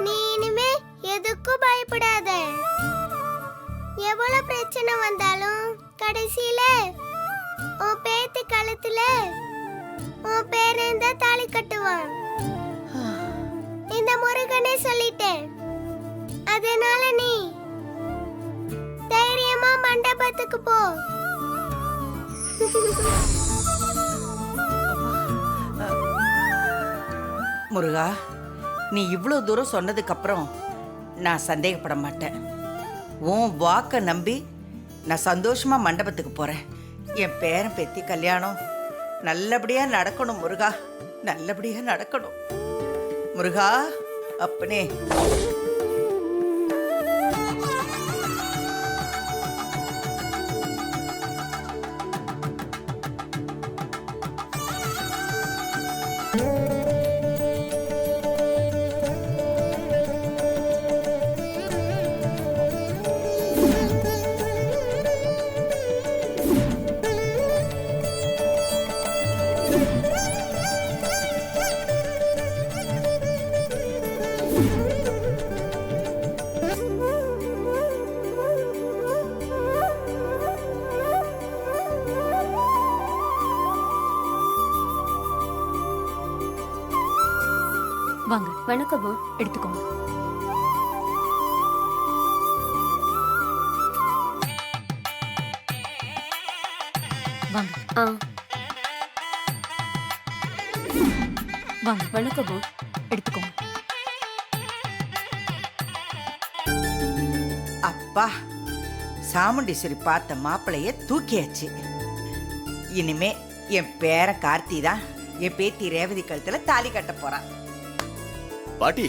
நீ இனிமே எதுக்கும் பயப்படாத. எவ்வளவு பிரச்சனை வந்தாலும் கடைசியில உன் பேத்தி கழுத்துல உன் பேரன் தான் தாலி கட்டுவான். இந்த முருகனே சொல்லிட்டேன். அதனால நீ தைரியமா மண்டபத்துக்கு போ. முருகா, நீ இவ்வளோ தூரம் சொன்னதுக்கு அப்புறம் நான் சந்தேகப்பட மாட்டேன். உன் வாக்க நம்பி நான் சந்தோஷமா மண்டபத்துக்கு போறேன். என் பேரன் பேத்தி கல்யாணம் நல்லபடியா நடக்கணும் முருகா, நல்லபடியா நடக்கணும் முருகா. அப்பனே, வாங்க. வணக்கம்மா. எடுத்துக்கோங்க. வாங்க வாங்க. வணக்கம்மா. எடுத்துக்கோங்க. அப்பா, சாமுண்டீஸ்வரி பார்த்த மாப்பிளைய தூக்கியாச்சு. இனிமே என் பேரன் கார்த்தி தான் என் பேத்தி ரேவதி கழுத்துல தாலி கட்ட போறான். பாட்டி,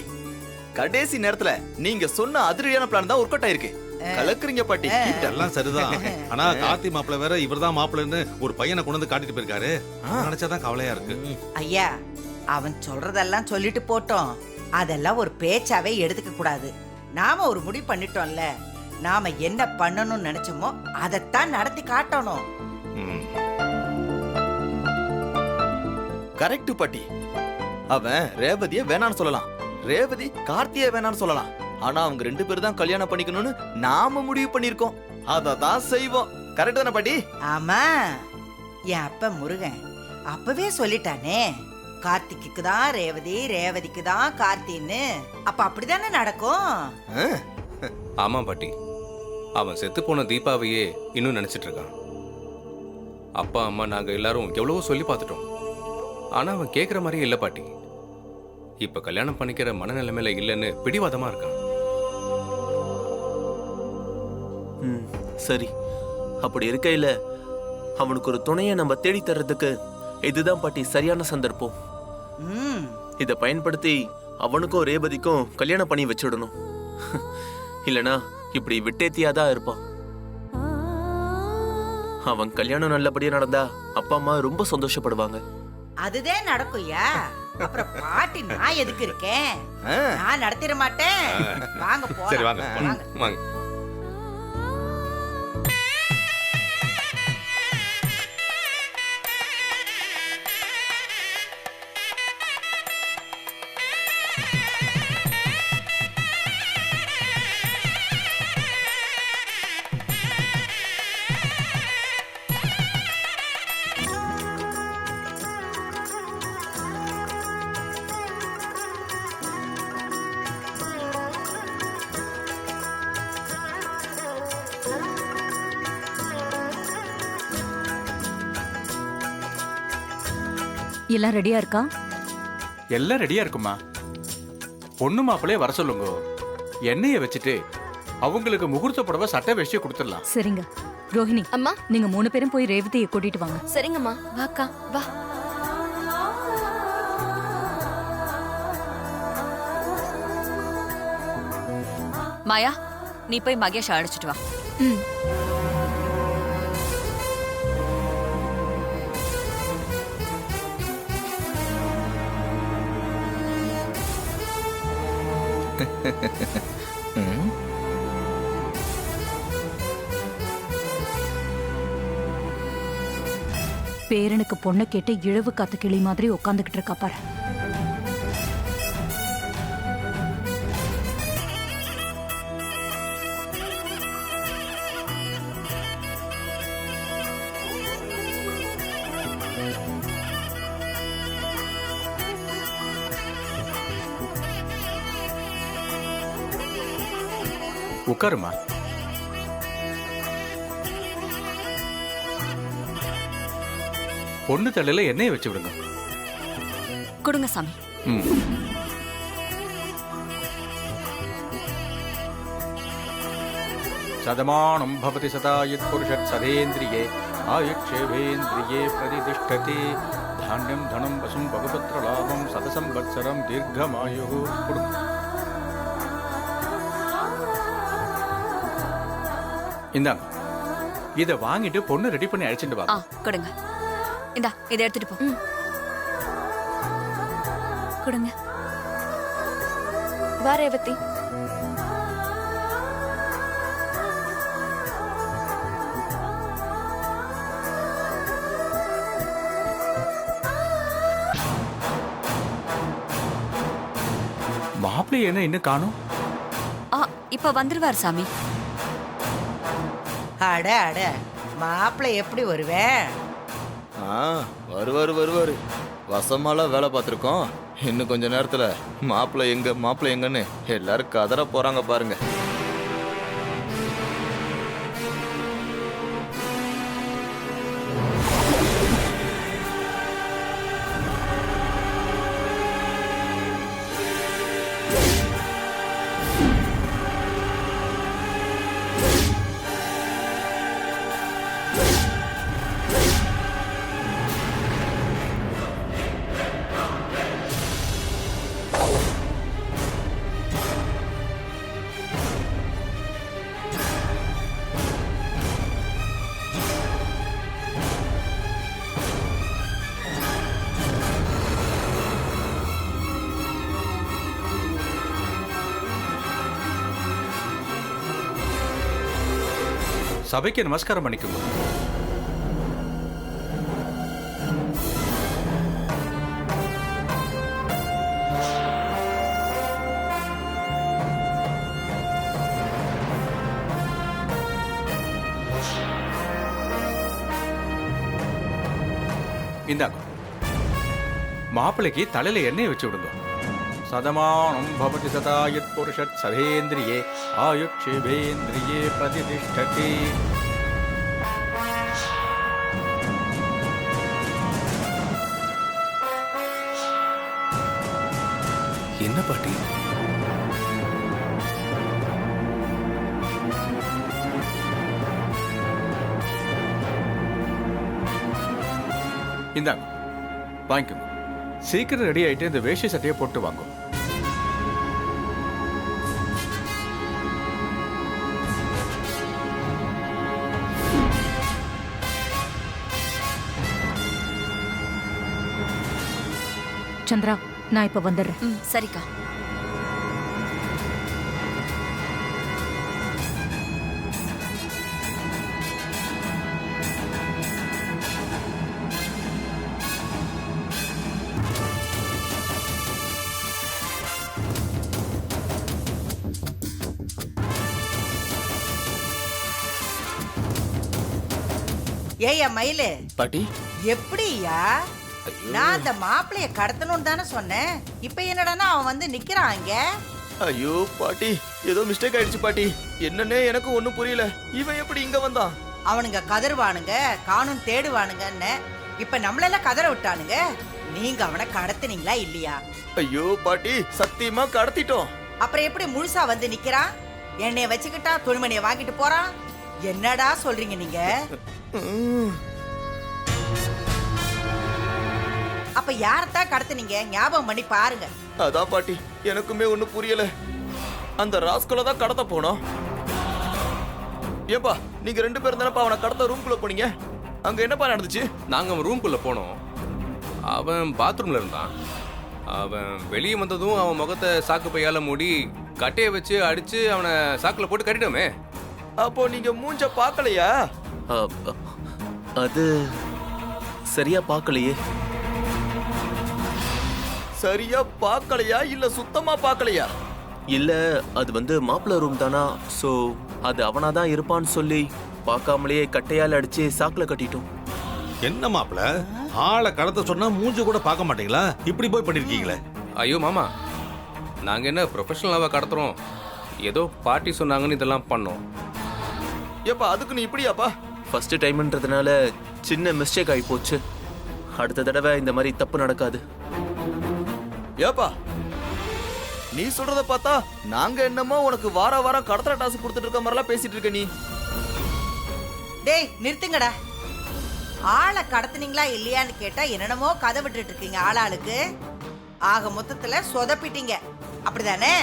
கடைசி நேரத்துல நீங்க சொன்ன அதிரடியான பிளான் தான் ஒர்க் அவுட் ஆயிருக்கு. கலக்குறீங்க பாட்டி. எல்லாம் சரிதான். ஆனா கார்த்தி மாப்பிள்ள வேற இவர்தான் மாப்பிள்ளன்னு ஒரு பையனை கொண்டு வந்து காட்டிட்டு போயிருக்காரு. நினைச்சாதான் கவலையா இருக்கு. ஐயா, அவன் சொல்றதெல்லாம் சொல்லிட்டு போட்டோம். அதெல்லாம் ஒரு பேச்சாவே எடுத்துக்க கூடாது. நாம ஒரு முடிவு பண்ணிட்டோம்ல, நாம என்ன பண்ணணும்னு நினைச்சோமோ அதைத்தான் நடத்தி காட்டணும். கரெக்ட் பாட்டி. அவன் ரேவதிய வேணான்னு சொல்லலாம், ரேவதி கார்த்திய வேணான்னு சொல்லலாம். ஆனா அவங்க 2 பேரும் தான் கல்யாணம் பண்ணிக்கணும்னு நாம முடிவு பண்ணிருக்கோம். அததான் செய்வோம். கரெக்ட் தானே பாட்டி? ஆமா, என் அப்ப முருகன் அப்பவே சொல்லிட்டானே, கார்த்திக்கு தான் ரேவதி, ரேவதிக்கு தான் கார்த்தின்னு. அப்ப அப்படிதானே நடக்கும். ஆமா பாட்டி, அவன் செத்து போன தீபாவையே இன்னும் நினைச்சிட்டு இருக்கான். அப்பா அம்மா நாங்க எல்லாரும் எவ்வளவோ சொல்லி பார்த்துட்டோம். ஆனா அவன் கேட்குற மாதிரியே இல்லை பாட்டி. இப்ப கல்யாணம் பண்ணிக்கிற மனநிலைமையில இல்லைன்னு பிடிவாதமா இருக்கான். சரி, அப்படி இருக்கையில அவனுக்கு ஒரு துணையை நம்ம தேடி தர்றதுக்கு இதுதான் பாட்டி சரியான சந்தர்ப்பம். இத பயன்படுத்தி அவனுக்கும் ரேவதிக்கும் கல்யாணம் பண்ணி வச்சுடணும். இல்லனா இப்படி விட்டேத்தியாதான் இருப்பான். அவன் கல்யாணம் நல்லபடியா நடந்தா அப்பா அம்மா ரொம்ப சந்தோஷப்படுவாங்க. அதுதான் நடக்கும்யா. அப்புறம் பாட்டி நான் எதுக்கு இருக்கேன்? நான் நடத்திட மாட்டேன். வாங்க போலாம். சரி வாங்க வாங்க. எல்லாம் ரெடியா இருக்கா? எல்லாம் ரெடியா இருக்குமா. பொண்ணு மாப்பிள்ளைய வர சொல்லுங்க. எண்ணெயை வச்சுட்டு அவங்களுக்கு முகூர்த்த புடவை சட்டை வச்சு கொடுத்துடலாம். சரிங்க. ரோஹிணி அம்மா, நீங்க 3 பேரும் போய் ரேவதியை கூட்டிட்டு வாங்க. சரிங்கம்மா. வாக்கா வா. மாயா, நீ போய் மகேஷ் அழைச்சிட்டு வா. பேரனுக்கு பொண்ணை கேட்டு இழவு காத்த கிளி மாதிரி உட்காந்துக்கிட்டு இருக்கா பாரு. உட்காருமா. பொண்ணு தலையில எண்ணெயை வச்சு விடுங்க. கொடுங்க சாமி. ம். சதமானம் பவதி சதாயுத் புருஷத் சதேந்திரியே ஆயுட்சேவேந்திரியே பிரதிதிஷ்டதி தானியம் தனம் வசும் பகுபத்ர லாபம் சதசம்பத்சரம் தீர்க்கமாயு. கொடுங்க. இந்தாங்க, இதை வாங்கிட்டு பொண்ணு ரெடி பண்ணி அழைச்சிட்டு வா. கொடுங்க. இந்தா இதை எடுத்துட்டு போ. கொடுங்க. வா ரேவதி. மாப்பிள்ளை என்ன இன்னும் காணும்? இப்ப வந்துருவார் சாமி. அட அட, மாப்பிள்ளை எப்படி வருவேன்? வருவாரு. வசமாலாம் வேலை பார்த்துருக்கோம். இன்னும் கொஞ்ச நேரத்துல மாப்பிள்ளை எங்கன்னு எல்லாரும் கதற போறாங்க பாருங்க. சபைக்கு நமஸ்காரம் பண்ணிக்கோங்க. இந்தாங்க, மாப்பிள்ளைக்கு தலையில எண்ணெய் வச்சு விடுங்க. சதமானம் பவதி சதாயுத் புருஷத் சதேந்திரியே ஆயுட்சேவேந்திரியே பிரதிதிஷ்டதி. என்ன பாட்டி? இந்தாங்க, வாங்கிக்கோங்க. சீக்கிரம் ரெடி ஆயிட்டு இந்த வேஷ்டி சட்டையை போட்டு வாங்க. சந்திரா, நான் இப்ப வந்துடுறேன். சரிக்கா. ஏய்யா மயிலு, பாட்டி எப்படியா? நான் அந்த மாப்பிளைய கடத்தணும்னு தானே சொன்னேன். இப்ப என்னடான்னா அவன் வந்து நிக்கிறான் அங்க. ஐயோ பாட்டி, ஏதோ மிஸ்டேக் ஆயிடுச்சு பாட்டி. என்னன்னே எனக்கு ஒண்ணும் புரியல. இவன் எப்படி இங்க வந்தான்? அவனுங்க கதறுவானுங்க, காணும் தேடுவானுங்கன்னு. இப்ப நம்மளெல்லாம் கதற விட்டானுங்க. நீங்க அவனை கடத்துனீங்களா இல்லையா? ஐயோ பாட்டி, சத்தியமா கடத்திட்டோம். அப்புறம் எப்படி முழுசா வந்து நிக்கிறான்? என்னைய வச்சுக்கிட்டா துணிமணியை வாங்கிட்டு போறான். என்னடா சொல்றீங்க நீங்க? அப்ப யாரத்தான் கடத்துனீங்க? ஞாபகம் பண்ணி பாருங்க. அதான் பாட்டி, எனக்குமே ஒண்ணும் புரியல. அந்த ராஸ்கோல தான் கடத்த போனோம். ஏப்பா, நீங்க 2 பேரும் தானப்பா அவனை கடத்த ரூம்குள்ள போனீங்க. அங்க என்னப்பா நடந்துச்சு? நாங்க அவன் ரூம்குள்ள போனோம். அவன் பாத்ரூம்ல இருந்தான். அவன் வெளியே வந்ததும் அவன் முகத்தை சாக்கு பையால மூடி கட்டையை வச்சு அடிச்சு அவனை சாக்குல போட்டு கட்டிட்டோமே. அப்போ நீங்க மூஞ்ச பார்க்கலையா? அது சரியா பார்க்கலையே. சரியா பார்க்கலையா இல்ல சுத்தமா பார்க்கலையா? இல்ல, அது மாப்பிள்ளை ரூம் தானா, சோ அது அவனாதான் இருப்பான்னு சொல்லி பார்க்காமலேயே கட்டையால் அடிச்சு சாக்குல கட்டிட்டோம். என்ன மாப்பிள்ள, ஆளை கடத்த சொன்னா மூஞ்சி கூட பார்க்க மாட்டீங்களா? இப்படி போய் பண்ணிருக்கீங்களே. ஐயோ மாமா, நாங்க என்ன ப்ரொஃபஷனலாவா கடத்துறோம்? ஏதோ பாட்டி சொன்னாங்கன்னு இதெல்லாம் பண்ணோம். ஏப்பா அதுக்கு நீ இப்படியாப்பா? ஃபர்ஸ்ட் டைம்ன்றதுனால சின்ன மிஸ்டேக் ஆகி போச்சு. அடுத்த தடவை இந்த மாதிரி தப்பு நடக்காது. ஏப்பா நீ சொல்றத பார்த்தா நாங்க என்னமோ உனக்கு வார வாரம் கடத்தல டாஸ்க் கொடுத்துட்டு இருக்க மாதிரிலாம் பேசிட்டு இருக்க நீ. டேய் நிறுத்துங்கடா. ஆளை கடத்துனீங்களா இல்லையான்னு கேட்டா என்னென்னமோ கதை விட்டுட்டு இருக்கீங்க ஆளாளுக்கு. ஆக மொத்தத்துல சொதப்பிட்டீங்க அப்படிதானே?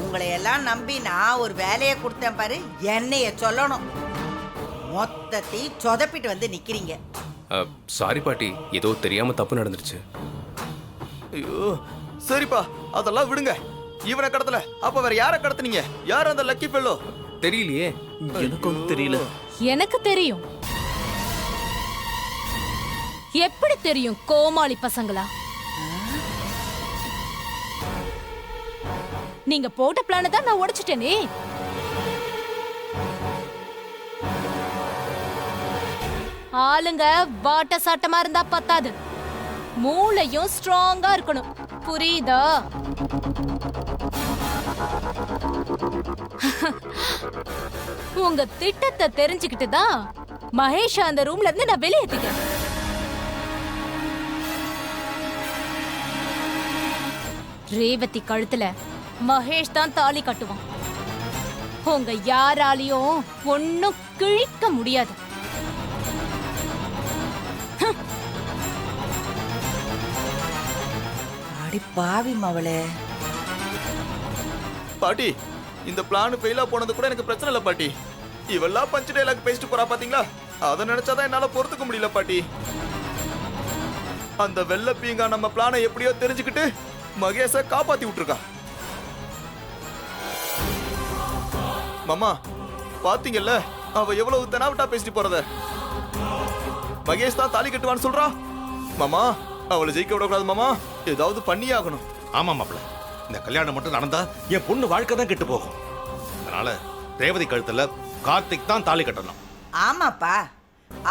உங்களை எல்லாம் நம்பி நான் ஒரு வேலையை கொடுத்தேன் பாரு, என்னைய சொல்லணும். மொத்தத்தையும் சொதப்பிட்டு வந்து நிக்கிறீங்க. சாரி பாட்டி, ஏதோ தெரியாம தப்பு நடந்துருச்சு. ஐயோ சரிப்பா அதெல்லாம் விடுங்க. இவனை கடத்தல அப்ப வேற யாரை கடத்துனீங்க? யார் அந்த லக்கி பெல்லோ? தெரியலையே. எனக்கும் தெரியல. எனக்கு தெரியும். எப்படி தெரியும் கோமாளி பசங்களா? நீங்க போட்ட பிளான தான் நான் உடைச்சிட்டேனே. ஆளுங்க வாட்ட சாட்டமா இருந்தா பத்தாது, மூளையும் ஸ்ட்ராங்கா இருக்கணும். புரியுதா? உங்க திட்டத்தை தெரிஞ்சுக்கிட்டு தான் மகேஷ் அந்த ரூம்ல இருந்து நான் வெளியேத்திட்டேன். ரேவதி கழுத்துல மகேஷ் தான் தாலி கட்டுவான். உங்க யாராலையும் ஒன்னும் கிழிக்க முடியாது. அடி பாவி மவளே. பாட்டி இந்த பிளான் ஃபெயிலா போனது கூட எனக்கு பிரச்சனை இல்ல பாட்டி. இவெல்லாம் பஞ்ச் டயலாக் பேசிட்டு போறா பாத்தீங்களா? அதை நினைச்சாதான் என்னால பொறுத்துக்க முடியல பாட்டி. அந்த வெள்ள பீங்கா நம்ம பிளானை எப்படியோ தெரிஞ்சுக்கிட்டு மகேஷ காப்பாத்தி விட்டுருக்கா. மாமா பாத்தீங்கல்ல அவ எவ்வளவு தெனாவட்டா பேசிட்டு போறத. மகேஷ் தான் தாலி கட்டுவான்னு சொல்றா. மாமா அவளை ஜெயிக்க விடக்கூடாது மாமா, ஏதாவது பண்ணியே ஆகணும். ஆமா மாப்பிள்ள, இந்த கல்யாணம் மட்டும் நடந்தா என் பொண்ணு வாழ்க்கை தான் கெட்டு போகும். அதனால ரேவதி கழுத்துல கார்த்திக் தான் தாலி கட்டணும். ஆமாப்பா,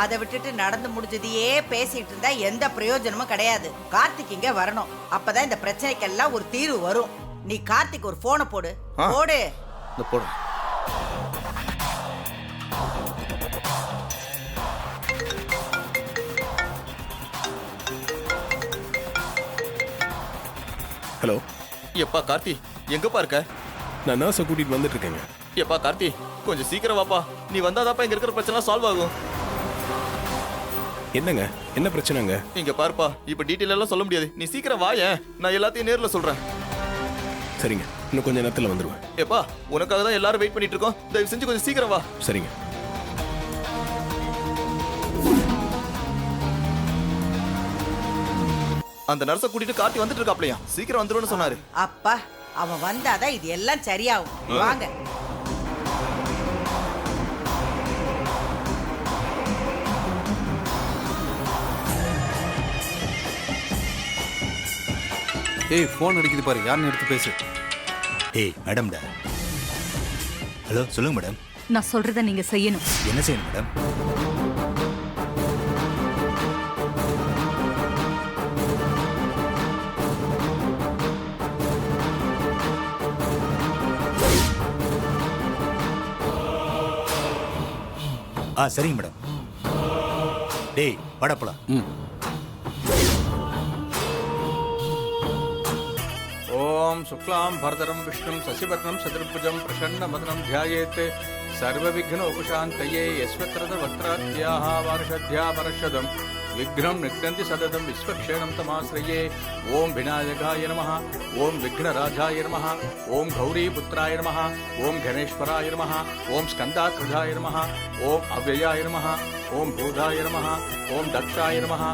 அதை விட்டுட்டு நடந்து முடிஞ்சதையே பேசிட்டு இருந்தா எந்த பிரயோஜனமும் கிடையாது. கார்த்திக் இங்க வரணும், அப்பதான் இந்த பிரச்சனைக்கெல்லாம் ஒரு தீர்வு வரும். நீ கார்த்திக் ஒரு போனை போடு. போடு போடு. ஹலோ. எப்பா கார்த்தி எங்கப்பா இருக்க? நான் நர்ஸை கூட்டிட்டு வந்துட்டு இருக்கேங்க. எப்பா கார்த்தி கொஞ்சம் சீக்கிரம் வாப்பா. நீ வந்தாதாப்பா இங்க இருக்கிற பிரச்சனை சால்வ் ஆகும். என்னங்க என்ன பிரச்சனைங்க? இங்க பாருப்பா, இப்ப டீடைல் எல்லாம் சொல்ல முடியாது. நீ சீக்கிரம் வாயேன், நான் எல்லாத்தையும் நேர்ல சொல்றேன். சரிங்க, இன்னும் கொஞ்ச நேரத்துல வந்துருவேன். எப்பா உனக்காக தான் எல்லாரும் வெயிட் பண்ணிட்டு இருக்கோம். தயவு செஞ்சு கொஞ்சம் சீக்கிரம் வா. சரிங்க. அந்த நர்ஸை கூட்டிட்டு கார்த்தி வந்துட்டு இருக்காப்லையா? சீக்கிரம் வந்துருன்னு சொன்னாரு. அப்பா, அவன் வந்தாதான் இது எல்லாம் சரியாகும். வாங்க. ஏய், போன் அடிக்குது பாரு, யாருன்னு எடுத்து பேசு. ஏய் மேடம்டா. ஹலோ சொல்லுங்க மேடம். நான் சொல்றத நீங்க செய்யணும். என்ன செய்யணும் மேடம்? சரிங்க மேடம். டேய் வடப்பலாம். ஓம் சுக்லாம் பரதரம் விஷ்ணும் சசிவர்ணம் சதுர்புஜம் பிரசன்னவதனம் ध्यायेत् सर्वविघ्नोपशान्तये यस्वत्रद वक्त्राद्याः वार्षद्यापरशदम् विघ्नं निघ्नन्ति सततं विश्वक्षेणं तमाश्रये. ओम विनायकाय नमः, ओम विघ्नराजाय नमः, ओम गौरीपुत्राय नमः, ओम गणेश्वराय नमः, ओम स्कन्दात्मजाय नमः, ओम अव्ययाय नमः, ओम भूताय नमः, ओम दक्षाय नमः.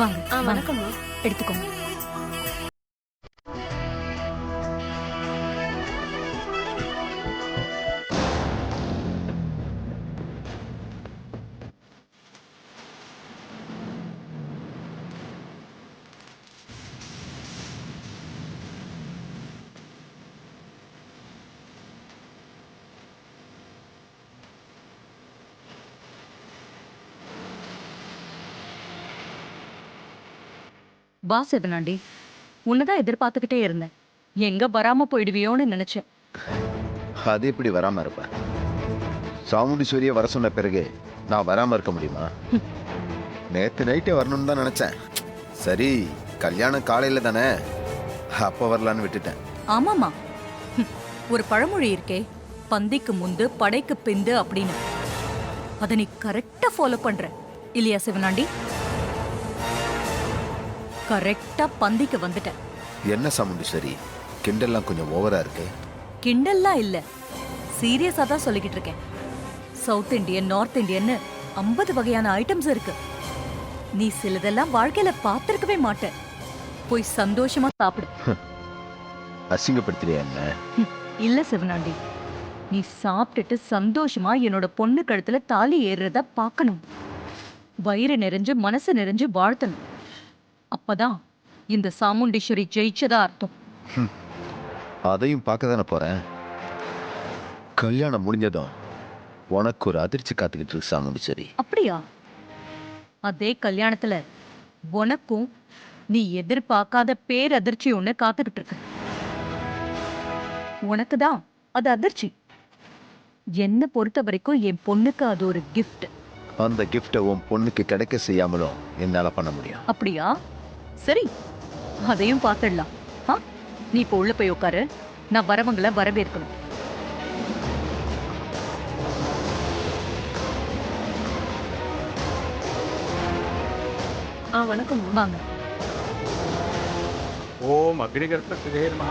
வாங்க. வணக்கம். எடுத்துக்கோங்க. பாஸ் எதனாண்டி? உன்னதான் எதிர்பார்த்துக்கிட்டே இருந்தேன். எங்க வராம போயிடுவியோன்னு நினைச்சேன். அது எப்படி வராம இருப்பேன்? சாமுண்டீஸ்வரியை வர சொன்ன பிறகு நான் வராம இருக்க முடியுமா? நேத்து நைட்டே வரணும்னு தான் நினைச்சேன். சரி, கல்யாணம் காலையில தானே, அப்ப வரலான்னு விட்டுட்டேன். ஆமாமா, ஒரு பழமொழி இருக்கே, பந்திக்கு முந்து படைக்கு பிந்து அப்படின்னு. அதை நீ கரெக்டா ஃபாலோ பண்ற இல்லையா சிவனாண்டி? கரெக்டா பந்திக்கு வந்துட்ட. என்ன சாமுண்டீஸ்வரி, கிண்டல்லாம் கொஞ்சம் ஓவரா இருக்கு. கிண்டல்லாம் இல்ல, சீரியஸா தான் சொல்லிக்கிட்டு இருக்கேன். சவுத் இந்தியன், நார்த் இந்தியன்னு 50 வகையான ஐட்டம்ஸ் இருக்கு. நீ சிலதெல்லாம் வாழ்க்கையில பார்த்திருக்கவே மாட்ட. போய் சந்தோஷமா சாப்பிடு. அசிங்கப்படுத்துறியா என்ன? இல்ல சிவனாண்டி, நீ சாப்பிட்டுட்டு சந்தோஷமா என்னோட பொண்ணு கழுத்துல தாலி ஏறுறத பார்க்கணும். வயிறு நிறைஞ்சு மனசு நிறைஞ்சு வாழ்த்தணும். அப்பதான் இந்த சாமுண்டீஸ்வரி ஜெயிச்சதா அர்த்தம். அதையும் பார்க்க தானே போறேன். கல்யாணம் முடிஞ்சதும் உனக்கு ஒரு அதிர்ச்சி காத்துக்கிட்டு இருக்கு சாமுண்டீஸ்வரி. அப்படியா? அதே கல்யாணத்துல உனக்கும் நீ எதிர்பார்க்காத பேரதிர்ச்சி ஒண்ணு காத்துக்கிட்டு இருக்கு. உனக்குதான் அது அதிர்ச்சி. என்ன பொறுத்த வரைக்கும் என் பொண்ணுக்கு அது ஒரு கிஃப்ட். அந்த கிஃப்டை உன் பொண்ணுக்கு கிடைக்க செய்யாமலும் என்னால பண்ண முடியும். அப்படியா? சரி, அதையும் பார்த்துடலாம். நீ இப்போ உள்ள போய் உட்காரு, நான் வரவங்களை வரவேற்கணும். வணக்கம். வாங்க. ओम अग्निगर्भसिद्धे नमः,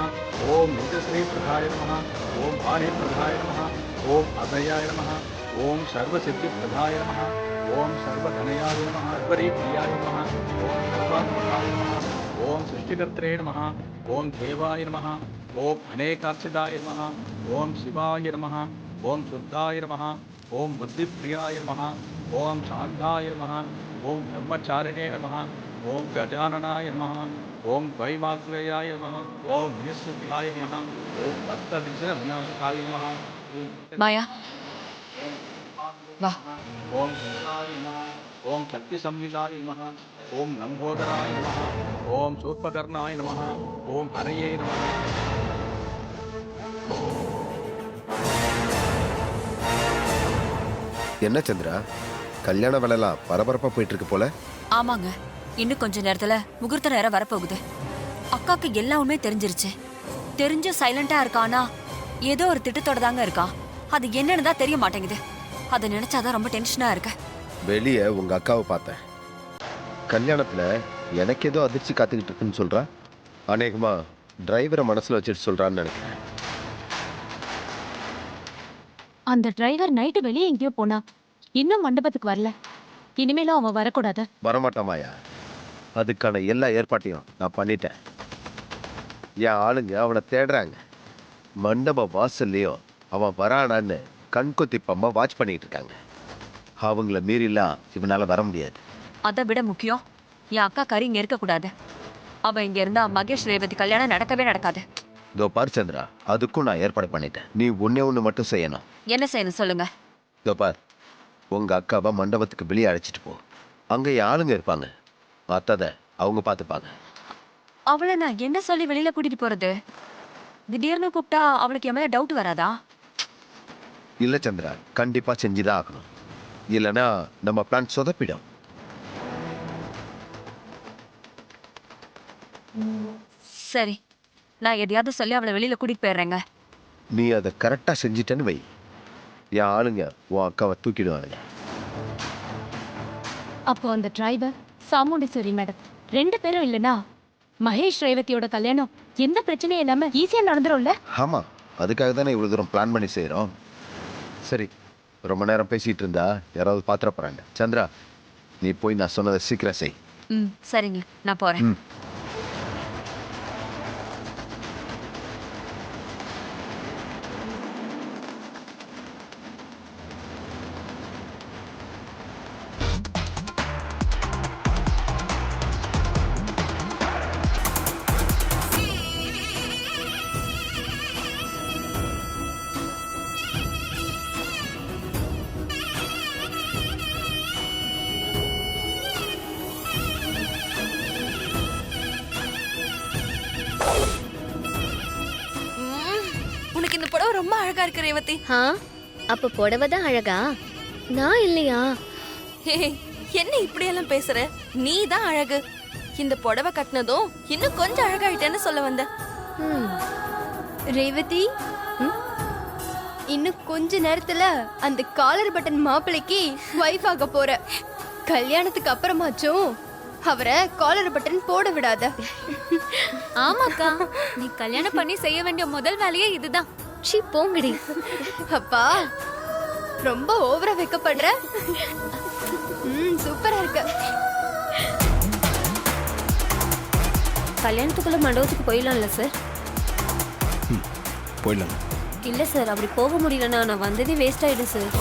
ओम नित्यश्री प्रधाय नमः, ओम वाणी प्रधाय नमः, ओम अभयाय नमः, ओम सर्वसिद्धि प्रधाय नमः, ओम सर्वधनयाय नमः, प्रियाय नमः, ओम सर्वात्मकाय नमः, ओम सृष्टिकर्त्रे नमः, ओम देवाय नमः, ओम अनेकार्चिताय नमः, ओम शिवाय नमः, ओम शुद्धाय नमः, ओम बुद्धिप्रियाय नमः, ओम शान्ताय नमः, ओम ब्रह्मचारिणे नमः, ओम गजाननाय नमः, ओम वैमात्रेयाय नमः, ओम निःसुखाय नमः, ओम भक्तविषयविनाशकाय नमः। माया वाह। ओम शिवाय नमः, ओम शक्ति संविदाय नमः, ओम लंबोदराय नमः, ओम शूर्पकर्णाय नमः, ओम हरये नमः। என்ன சந்திரா, கல்யாண வேலைலாம் பரபரப்பா போயிட்டு இருக்கு போல. ஆமாங்க, இன்னும் கொஞ்ச நேரத்துல முகூர்த்த நேரம் வரப்போகுது. அக்காக்கு எல்லா உண்மை தெரிஞ்சிருச்சு. தெரிஞ்சு சைலண்டா இருக்கானா ஏதோ ஒரு திட்டத்தோட தாங்க இருக்கா. அது என்னன்னு தான் தெரிய மாட்டேங்குது. அதை நினைச்சாதான் ரொம்ப டென்ஷனா இருக்கு. வெளியே உங்க அக்காவை பார்த்தேன். கல்யாணத்துல எனக்கு ஏதோ அதிர்ச்சி காத்துக்கிட்டு இருக்குன்னு சொல்றா. அநேகமா டிரைவரை மனசுல வச்சுட்டு சொல்றான்னு நினைக்கிறேன். அந்த டிரைவர் நைட்டு வெளியே எங்கேயோ போனா, இன்னும் மண்டபத்துக்கு வரல. இனிமேலும் அவன் வரக்கூடாது. வரமாட்டாமாயா, அதுக்கான எல்லா ஏற்பாட்டையும் நான் பண்ணிட்டேன். என் ஆளுங்க அவனை தேடுறாங்க. மண்டப வாசல்லையும் அவன் வரானான்னு கண்கொத்தி பம்மா வாட்ச் பண்ணிட்டு இருக்காங்க. அவங்கள மீறிலாம் இவனால வர முடியாது. அதை விட முக்கியம், என் அக்கா கறி இங்க இருக்கக்கூடாது. அவ இங்க இருந்தா மகேஷ் ரேவதி கல்யாணம் நடக்கவே நடக்காது. இதோ பார் சந்திரா, அதுக்கும் நான் ஏற்பாடு பண்ணிட்டேன். நீ ஒண்ணு மட்டும் செய்யணும். என்ன செய்யணும் சொல்லுங்க. இதோ பார், உங்க அக்காவை மண்டபத்துக்கு வெளியே அழைச்சிட்டு போ. அங்க என் ஆளுங்க இருப்பாங்க. மத்தத அவங்க பார்த்துப்பாங்க. அவளை நான் என்ன சொல்லி வெளியில கூட்டிட்டு போறது? திடீர்னு கூப்பிட்டா அவளுக்கு என் மேல டவுட் வராதா? இல்ல சந்திரா, கண்டிப்பா செஞ்சுதான் ஆகணும். இல்லைன்னா நம்ம பிளான் சொதப்பிடும். சரி, நான் எதையாவது சொல்லி அவளை வெளியில கூட்டிட்டு போயிடுறேங்க. நீ அதை கரெக்டா செஞ்சிட்டேன்னு வை, என் ஆளுங்க உன் அக்காவை தூக்கிடுவாங்க. அப்போ அந்த டிரைவர் சாமுண்டீஸ்வரி மேடம் 2 பேரும் இல்லைன்னா மகேஷ் ரேவதியோட கல்யாணம் எந்த பிரச்சனையும் இல்லாம ஈஸியா நடந்துரும்ல? ஆமா, அதுக்காக தானே இவ்வளவு தூரம் பிளான் பண்ணி செய்யறோம். சரி, ரொம்ப நேரம் பேசிட்டு இருந்தா யாராவது பாத்திர போறாங்க. சந்திரா, நீ போய் நான் சொன்னதை சீக்கிரம் செய். சரிங்க, நான் போறேன். புடவை ரொம்ப அழகா இருக்கு ரேவதி. அப்ப புடவை தான் அழகா, நான் இல்லையா? என்ன இப்படி எல்லாம் பேசுற? நீ தான் அழகு. இந்த புடவை கட்டினதும் இன்னும் கொஞ்சம் அழகாயிட்டேன்னு சொல்ல வந்த. ரேவதி, இன்னும் கொஞ்ச நேரத்துல அந்த காலர் பட்டன் மாப்பிளைக்கு வைஃப் ஆக போற. கல்யாணத்துக்கு அப்புறமாச்சும் அவரை காலர் பட்டன் போட விடாத. ஆமாக்கா, நீ கல்யாணம் பண்ணி செய்ய வேண்டிய முதல் வேலையே இதுதான். சி போங்கடி. அப்பா ரொம்ப ஓவரா வைக்கப்படுற. சூப்பரா இருக்கு. கல்யாணத்துக்குள்ள மண்டபத்துக்கு போயிடலாம்ல சார்? போயிடலாம். இல்ல சார், அப்படி போக முடியலன்னா நான் வந்ததே வேஸ்ட் ஆயிடும் சார்.